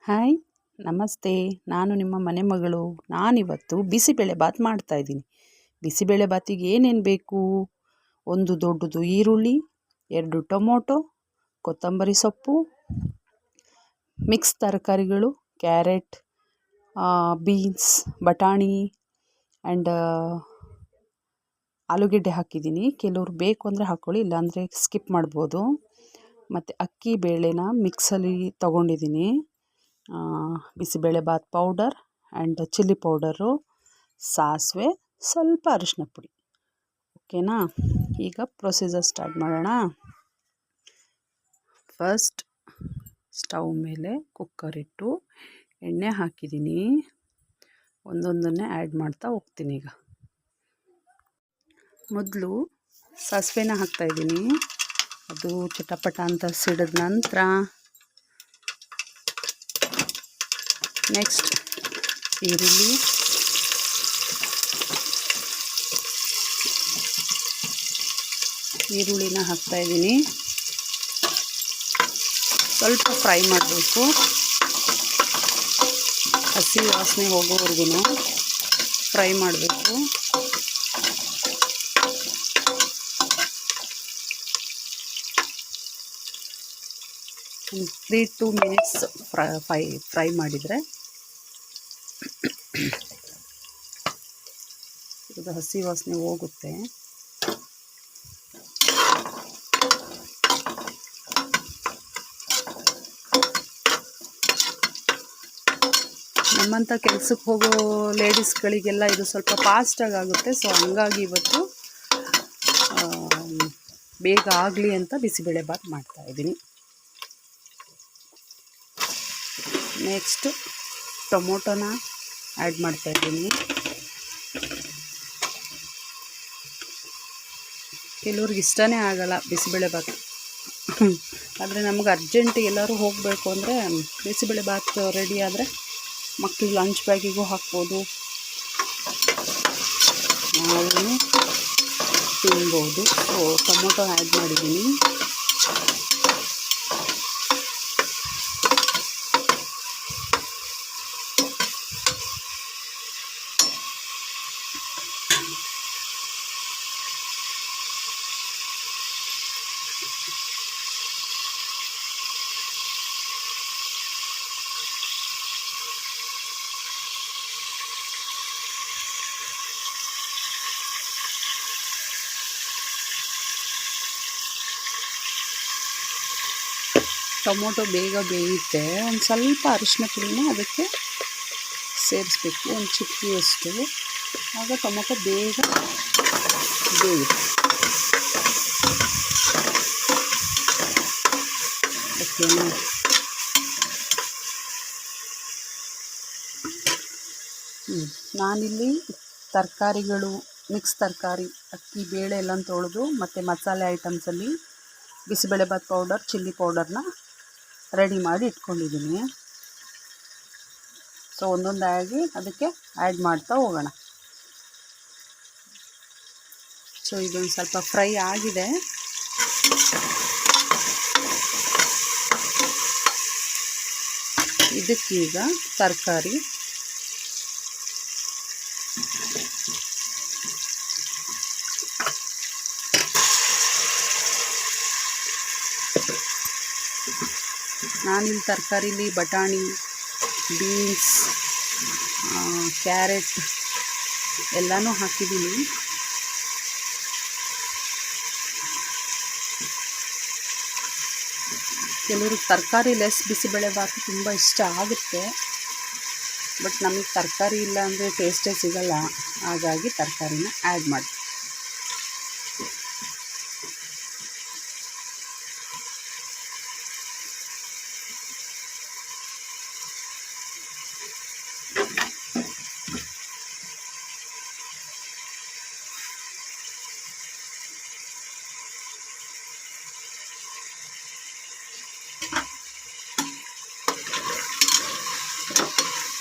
Hi, ನಮಸ್ತೆ. ನಾನು ನಿಮ್ಮ ಮನೆ ಮಗಳು. ನಾನಿವತ್ತು ಬಿಸಿಬೇಳೆಬಾತ್ ಮಾಡ್ತಾಯಿದ್ದೀನಿ. ಬಿಸಿಬೇಳೆಬಾತಿಗೆ ಏನೇನು ಬೇಕು? ಒಂದು ದೊಡ್ಡದು ಈರುಳ್ಳಿ, 2 ಟೊಮೊಟೊ, ಕೊತ್ತಂಬರಿ ಸೊಪ್ಪು, ಮಿಕ್ಸ್ ತರಕಾರಿಗಳು, ಕ್ಯಾರೆಟ್, ಬೀನ್ಸ್, ಬಟಾಣಿ ಆ್ಯಂಡ್ ಆಲೂಗೆಡ್ಡೆ ಹಾಕಿದ್ದೀನಿ. ಕೆಲವ್ರು ಬೇಕು ಅಂದರೆ ಹಾಕ್ಕೊಳ್ಳಿ, ಇಲ್ಲಾಂದರೆ ಸ್ಕಿಪ್ ಮಾಡ್ಬೋದು. ಮತ್ತು ಅಕ್ಕಿ ಬೇಳೆನ ಮಿಕ್ಸಲ್ಲಿ ತೊಗೊಂಡಿದ್ದೀನಿ. Bisibelebath powder and chilli powder, ಸಾಸಿವೆ, ಸ್ವಲ್ಪ ಅರಿಶಿನ ಪುಡಿ. ಓಕೆನಾ? ಈಗ ಪ್ರೊಸೀಜರ್ ಸ್ಟಾರ್ಟ್ ಮಾಡೋಣ. ಫಸ್ಟ್ ಸ್ಟವ್ ಮೇಲೆ ಕುಕ್ಕರ್ ಇಟ್ಟು ಎಣ್ಣೆ ಹಾಕಿದ್ದೀನಿ. ಒಂದೊಂದನ್ನೇ ಆ್ಯಡ್ ಮಾಡ್ತಾ ಹೋಗ್ತೀನಿ. ಈಗ ಮೊದಲು ಸಾಸಿವೆನ ಹಾಕ್ತಾಯಿದ್ದೀನಿ. ಅದು ಚಟಪಟ ಅಂತ ಸಿಡಿದ ನಂತರ ನೆಕ್ಸ್ಟ್ ಈರುಳ್ಳಿನ ಹಾಕ್ತಾಯಿದ್ದೀನಿ. ಸ್ವಲ್ಪ ಫ್ರೈ ಮಾಡಬೇಕು, ಹಸಿ ವಾಸನೆ ಹೋಗೋವರೆಗೂ ಫ್ರೈ ಮಾಡಬೇಕು. ಒಂದು 3-2 ಮಿನಿಟ್ಸ್ ಫ್ರೈ ಮಾಡಿದರೆ ಇದು ಹಸಿ ವಾಸನೆ ಹೋಗುತ್ತೆ. ನಮ್ಮಂಥ ಕೆಲ್ಸಕ್ಕೆ ಹೋಗೋ ಲೇಡೀಸ್ಗಳಿಗೆಲ್ಲ ಇದು ಸ್ವಲ್ಪ ಫಾಸ್ಟಾಗಿ ಆಗುತ್ತೆ. ಸೊ ಹಂಗಾಗಿ ಇವತ್ತು ಬೇಗ ಆಗಲಿ ಅಂತ ಬಿಸಿಬೇಳೆಬಾತ್ ಮಾಡ್ತಾಯಿದ್ದೀನಿ. ನೆಕ್ಸ್ಟ್ ಟೊಮೊಟೊನ ಆ್ಯಡ್ ಮಾಡ್ತಾಯಿದ್ದೀನಿ. ಕೆಲವ್ರಿಗೆ ಇಷ್ಟನೇ ಆಗಲ್ಲ ಬಿಸಿಬೇಳೆಬಾತ್, ಆದರೆ ನಮ್ಗೆ ಅರ್ಜೆಂಟ್ ಎಲ್ಲರೂ ಹೋಗಬೇಕು ಅಂದರೆ ಬಿಸಿಬೇಳೆಬಾತ್ ರೆಡಿ ಆದರೆ ಮಕ್ಕಳು ಲಂಚ್ ಬ್ಯಾಗಿಗೂ ಹಾಕ್ಬೋದು, ನಾವು ತಿನ್ಬೋದು. ಸೊ ಟೊಮೊಟೊ ಆ್ಯಡ್ ಮಾಡಿದ್ದೀನಿ. ಟೊಮೊಟೊ ಬೇಗ ಬೇಯುತ್ತೆ. ಒಂದು ಸ್ವಲ್ಪ ಅರಿಶಿನ ಪುಡಿನ ಅದಕ್ಕೆ ಸೇರಿಸ್ಬೇಕು, ಒಂದು ಚಿಟಿಕೆಯಷ್ಟು. ಆಗ ಟೊಮೊಟೊ ಬೇಗ ಬೇಯುತ್ತೆ. ಓಕೆನಾ? ನಾನಿಲ್ಲಿ ತರಕಾರಿಗಳು, ಮಿಕ್ಸ್ ತರಕಾರಿ, ಅಕ್ಕಿ ಬೇಳೆ ಎಲ್ಲ ತೊಳೆದು ಮತ್ತು ಮಸಾಲೆ ಐಟಮ್ಸಲ್ಲಿ ಬಿಸಿಬೇಳೆಬಾತ್ ಪೌಡರ್, ಚಿಲ್ಲಿ ಪೌಡರ್ನ ರೆಡಿ ಮಾಡಿ ಇಟ್ಕೊಂಡಿದ್ದೀನಿ. ಸೊ ಒಂದೊಂದಾಗಿ ಅದಕ್ಕೆ ಆ್ಯಡ್ ಮಾಡ್ತಾ ಹೋಗೋಣ. ಸೊ ಇದೊಂದು ಸ್ವಲ್ಪ ಫ್ರೈ ಆಗಿದೆ. ಇದಕ್ಕೀಗ ತರಕಾರಿ, ನಾನಿಲ್ಲಿ ತರಕಾರಿಲಿ ಬಟಾಣಿ, ಬೀನ್ಸ್, ಕ್ಯಾರೆಟ್ ಎಲ್ಲನೂ ಹಾಕಿದ್ದೀನಿ. ಕೆಲವ್ರಿಗೆ ತರಕಾರಿ ಲೆಸ್ ಬಿಸಿಬೇಳೆಬಾತು ತುಂಬ ಇಷ್ಟ ಆಗುತ್ತೆ, ಬಟ್ ನಮಗೆ ತರಕಾರಿ ಇಲ್ಲ ಅಂದರೆ ಟೇಸ್ಟೇ ಸಿಗಲ್ಲ. ಹಾಗಾಗಿ ತರಕಾರಿನ ಆ್ಯಡ್ ಮಾಡಿ.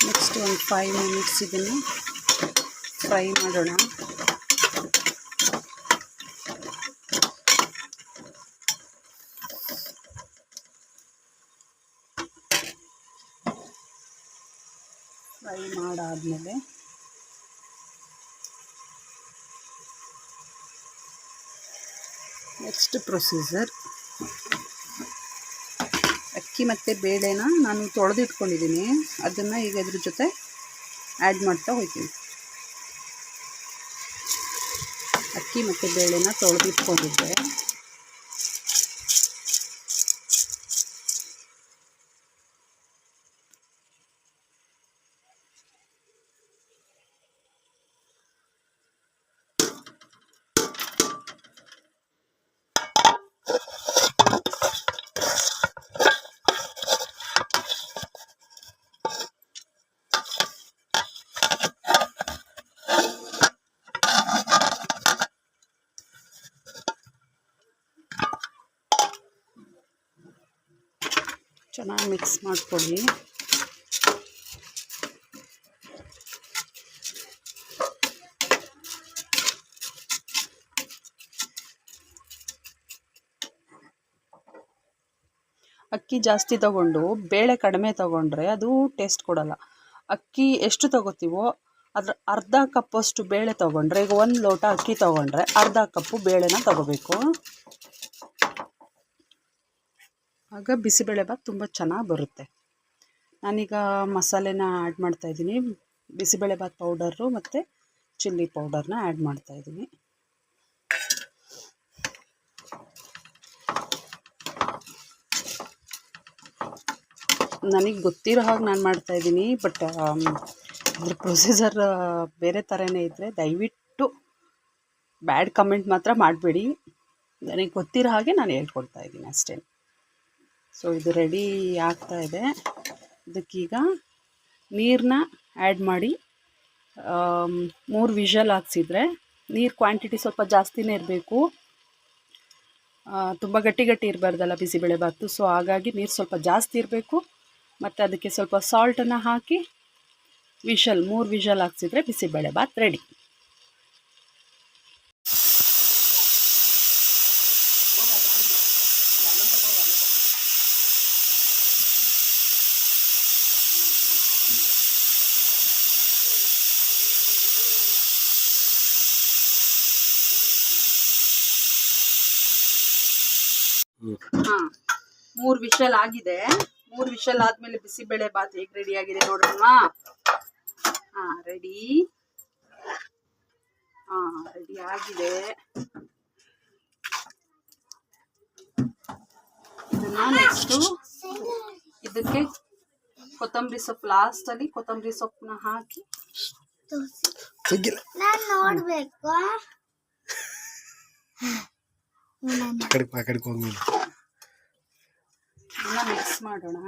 ನೆಕ್ಸ್ಟ್ ಒಂದು 5 ಮಿನಿಟ್ಸ್ ಇದನ್ನು ಫ್ರೈ ಮಾಡೋಣ. ಫ್ರೈ ಮಾಡಾದಮೇಲೆ ನೆಕ್ಸ್ಟ್ ಪ್ರೊಸೀಜರ್, ಅಕ್ಕಿ ಮತ್ತು ಬೇಳೆನ ನಾನು ತೊಳೆದಿಟ್ಕೊಂಡಿದ್ದೀನಿ, ಅದನ್ನು ಈಗ ಇದ್ರ ಜೊತೆ ಆ್ಯಡ್ ಮಾಡ್ತಾ ಹೋಗ್ತೀನಿ. ಅಕ್ಕಿ ಮತ್ತು ಬೇಳೆನ ತೊಳೆದಿಟ್ಕೊಂಡಿದ್ದೆ. ಚೆನ್ನಾಗಿ ಮಿಕ್ಸ್ ಮಾಡ್ಕೊಳ್ಳಿ. ಅಕ್ಕಿ ಜಾಸ್ತಿ ತಗೊಂಡು ಬೇಳೆ ಕಡಿಮೆ ತಗೊಂಡ್ರೆ ಅದು ಟೇಸ್ಟ್ ಕೊಡಲ್ಲ. ಅಕ್ಕಿ ಎಷ್ಟು ತಗೋತೀವೋ ಅದ್ರ ಅರ್ಧ ಕಪ್ಪಷ್ಟು ಬೇಳೆ ತಗೊಂಡ್ರೆ, ಈಗ 1 ಲೋಟ ಅಕ್ಕಿ ತಗೊಂಡ್ರೆ ಅರ್ಧ ಕಪ್ಪು ಬೇಳೆನ ತಗೋಬೇಕು. ಆಗ ಬಿಸಿಬೇಳೆಭಾತ್ ತುಂಬ ಚೆನ್ನಾಗಿ ಬರುತ್ತೆ. ನಾನೀಗ ಮಸಾಲೆನ ಆ್ಯಡ್ ಮಾಡ್ತಾಯಿದ್ದೀನಿ. ಬಿಸಿಬೇಳೆಭಾತ್ ಪೌಡರು ಮತ್ತು ಚಿಲ್ಲಿ ಪೌಡರ್ನ ಆ್ಯಡ್ ಮಾಡ್ತಾಯಿದ್ದೀನಿ. ನನಗೆ ಗೊತ್ತಿರೋ ಹಾಗೆ ನಾನು ಮಾಡ್ತಾಯಿದ್ದೀನಿ. ಬಟ್ ಅದ್ರ ಪ್ರೊಸೀಜರ್ ಬೇರೆ ಥರನೇ ಇದ್ದರೆ ದಯವಿಟ್ಟು ಬ್ಯಾಡ್ ಕಮೆಂಟ್ ಮಾತ್ರ ಮಾಡಬೇಡಿ. ನನಗೆ ಗೊತ್ತಿರೋ ಹಾಗೆ ನಾನು ಹೇಳ್ಕೊಡ್ತಾಯಿದ್ದೀನಿ ಅಷ್ಟೇ. ಸೊ ಇದು ರೆಡಿ ಆಗ್ತಾಯಿದೆ. ಇದಕ್ಕೀಗ ನೀರನ್ನ ಆ್ಯಡ್ ಮಾಡಿ 3 ವಿಷಲ್ ಹಾಕ್ಸಿದ್ರೆ, ನೀರು ಕ್ವಾಂಟಿಟಿ ಸ್ವಲ್ಪ ಜಾಸ್ತಿನೇ ಇರಬೇಕು, ತುಂಬ ಗಟ್ಟಿ ಇರಬಾರ್ದಲ್ಲ ಬಿಸಿಬೇಳೆಭಾತು. ಸೊ ಹಾಗಾಗಿ ನೀರು ಸ್ವಲ್ಪ ಜಾಸ್ತಿ ಇರಬೇಕು. ಮತ್ತು ಅದಕ್ಕೆ ಸ್ವಲ್ಪ ಸಾಲ್ಟನ್ನು ಹಾಕಿ 3 ವಿಷಲ್ ಹಾಕ್ಸಿದ್ರೆ ಬಿಸಿಬೇಳೆಭಾತ್ ರೆಡಿ. ಹಾಂ, 3 ವಿಷಲ್ ಆಗಿದೆ. 3 ವಿಷಲ್ ಆದಮೇಲೆ ಬಿಸಿಬೇಳೆಭಾತ್ ಹೇಗೆ ರೆಡಿ ಆಗಿದೆ ನೋಡೋಣ. ರೆಡಿ ಆಗಿದೆ. ಇದನ್ನ ನೆಕ್ಸ್ಟು ಇದಕ್ಕೆ ಕೊತ್ತಂಬರಿ ಸೊಪ್ಪು, ಲಾಸ್ಟಲ್ಲಿ ಕೊತ್ತಂಬರಿ ಸೊಪ್ಪನ್ನ ಹಾಕಿ ನೋಡಬೇಕು. ಮಿಕ್ಸ್ ಮಾಡೋಣ.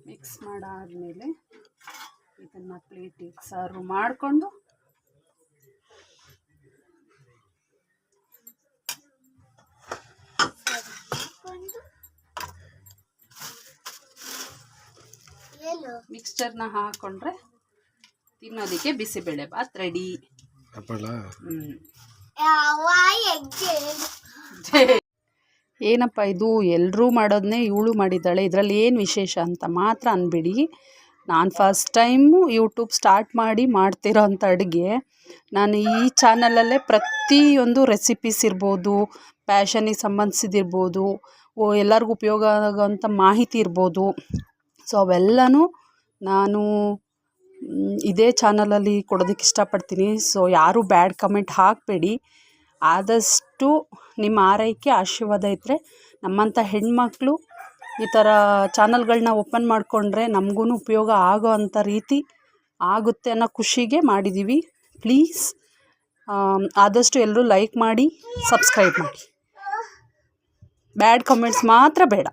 ಮಿಕ್ಸ್ ಮಾಡಾದ್ಮೇಲೆ ಇದನ್ನ ಪ್ಲೇಟಿಗೆ ಸರ್ವ್ ಮಾಡಿಕೊಂಡು ಮಿಕ್ಸ್ಚರ್ನ ಹಾಕೊಂಡ್ರೆ ತಿನ್ನೋದಕ್ಕೆ ಬಿಸಿಬೇಳೆಭಾತ್ ರೆಡಿ. ಏನಪ್ಪ ಇದು ಎಲ್ಲರೂ ಮಾಡೋದನ್ನೇ ಇವಳು ಮಾಡಿದ್ದಾಳೆ, ಇದರಲ್ಲಿ ಏನು ವಿಶೇಷ ಅಂತ ಮಾತ್ರ ಅನ್ಬೇಡಿ. ನಾನು ಫಸ್ಟ್ ಟೈಮು ಯೂಟ್ಯೂಬ್ ಸ್ಟಾರ್ಟ್ ಮಾಡಿ ಮಾಡ್ತಿರೋ ಅಂಥ ಅಡುಗೆ. ನಾನು ಈ ಚಾನಲಲ್ಲೇ ಪ್ರತಿಯೊಂದು ರೆಸಿಪೀಸ್ ಇರ್ಬೋದು, ಪ್ಯಾಷನಿಗೆ ಸಂಬಂಧಿಸಿದಿರ್ಬೋದು, ಎಲ್ಲರಿಗೂ ಉಪಯೋಗ ಆಗೋಂಥ ಮಾಹಿತಿ ಇರ್ಬೋದು, ಸೊ ಅವೆಲ್ಲನೂ ನಾನು ಇದೇ ಚಾನಲಲ್ಲಿ ಕೊಡೋದಕ್ಕೆ ಇಷ್ಟಪಡ್ತೀನಿ. ಸೊ ಯಾರೂ ಬ್ಯಾಡ್ ಕಮೆಂಟ್ ಹಾಕಬೇಡಿ. ಆದಷ್ಟು ನಿಮ್ಮ ಆರೈಕೆ ಆಶೀರ್ವಾದ ಇದ್ದರೆ ನಮ್ಮಂಥ ಹೆಣ್ಮಕ್ಳು ಈ ಥರ ಚಾನಲ್ಗಳನ್ನ ಓಪನ್ ಮಾಡಿಕೊಂಡ್ರೆ ನಮಗೂ ಉಪಯೋಗ ಆಗೋ ಅಂಥ ರೀತಿ ಆಗುತ್ತೆ ಅನ್ನೋ ಖುಷಿಗೆ ಮಾಡಿದ್ದೀವಿ. ಪ್ಲೀಸ್ ಆದಷ್ಟು ಎಲ್ಲರೂ ಲೈಕ್ ಮಾಡಿ, ಸಬ್ಸ್ಕ್ರೈಬ್ ಮಾಡಿ. ಬ್ಯಾಡ್ ಕಮೆಂಟ್ಸ್ ಮಾತ್ರ ಬೇಡ.